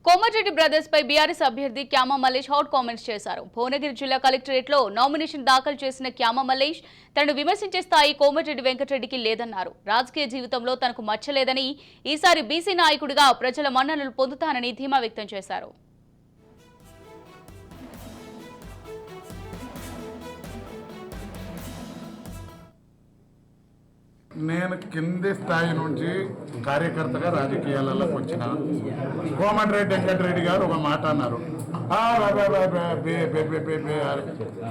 Komatireddy brothers పై BRS అభ్యర్థి క్యామా Mallesh hot comments చేశారు. భువనగిరి జిల్లా కలెక్టరేట్ లో నామినేషన్ దాఖలు చేసిన క్యామా మల్లేష్ తనను విమర్శించే స్థాయి కోమటిరెడ్డి వెంకటరెడ్డికి లేదన్నారు. రాజకీయ జీవితంలో తనకు మచ్చలేదని, ఈసారి బీసీ నాయకుడిగా ప్రజల మన్ననలు పొందుతానని ధీమా వ్యక్తం చేశారు. నేను కింది స్థాయి నుంచి కార్యకర్తగా రాజకీయాలలోకి వచ్చిన కోమటిరెడ్డి వెంకటరెడ్డి గారు ఒక మాట అన్నారు,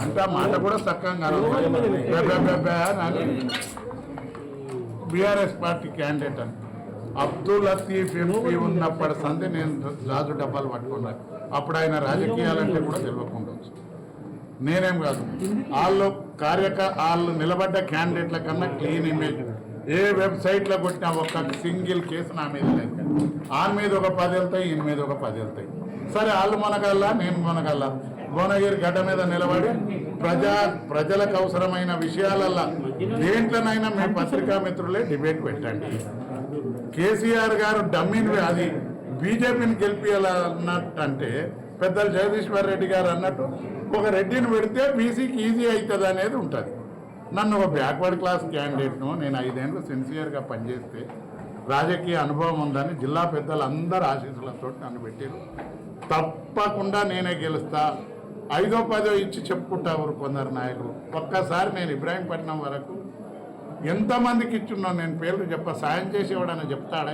అంటే ఆ మాట కూడా చక్కగా అని బీఆర్ఎస్ పార్టీ క్యాండిడేట్ అని అబ్దుల్ లతీఫ్ ఎంపీ ఉన్నప్పటి సంది నేను రాజు డబ్బాలు పట్టుకున్నాను. అప్పుడు ఆయన రాజకీయాలంటే కూడా తెలియకుండా నేనేం కాదు, వాళ్ళు నిలబడ్డ క్యాండిడేట్ల కన్నా క్లీన్ ఇమేజ్. ఏ వెబ్సైట్లో కొట్టినా ఒక సింగిల్ కేసు నా మీద లేదు. ఆయన మీద ఒక 10 వెళ్తాయి, ఈయన మీద ఒక 10 వెళ్తాయి. సరే, వాళ్ళు మనగల్లా, నేను మనగల్లా. భువనగిరి గడ్డ మీద నిలబడి ప్రజలకు అవసరమైన విషయాలల్లా దేంట్లోనైనా మీ పత్రికా మిత్రులే డిబేట్ పెట్టండి. కేసీఆర్ గారు డమ్మిని అది బీజేపీని గెలిపించాలన్నట్టు అంటే పెద్దలు జగదీశ్వర్ రెడ్డి గారు అన్నట్టు ఒక రెడ్డిని పెడితే బీసీకి ఈజీ అవుతుంది అనేది ఉంటుంది. నన్ను ఒక బ్యాక్వర్డ్ క్లాస్ క్యాండిడేట్ను నేను 5 ఏళ్ళు సిన్సియర్గా పనిచేస్తే రాజకీయ అనుభవం ఉందని జిల్లా పెద్దలు అందరు ఆశీస్సులతో నన్ను పెట్టారు. తప్పకుండా నేనే గెలుస్తా, 5ో 10ో ఇచ్చి చెప్పుకుంటారు కొందరు నాయకులు. ఒక్కసారి నేను ఇబ్రాహీంపట్నం వరకు ఎంతమందికి ఇచ్చున్నాను, నేను పేర్లు సాయం చేసేవాడని చెప్తాడా?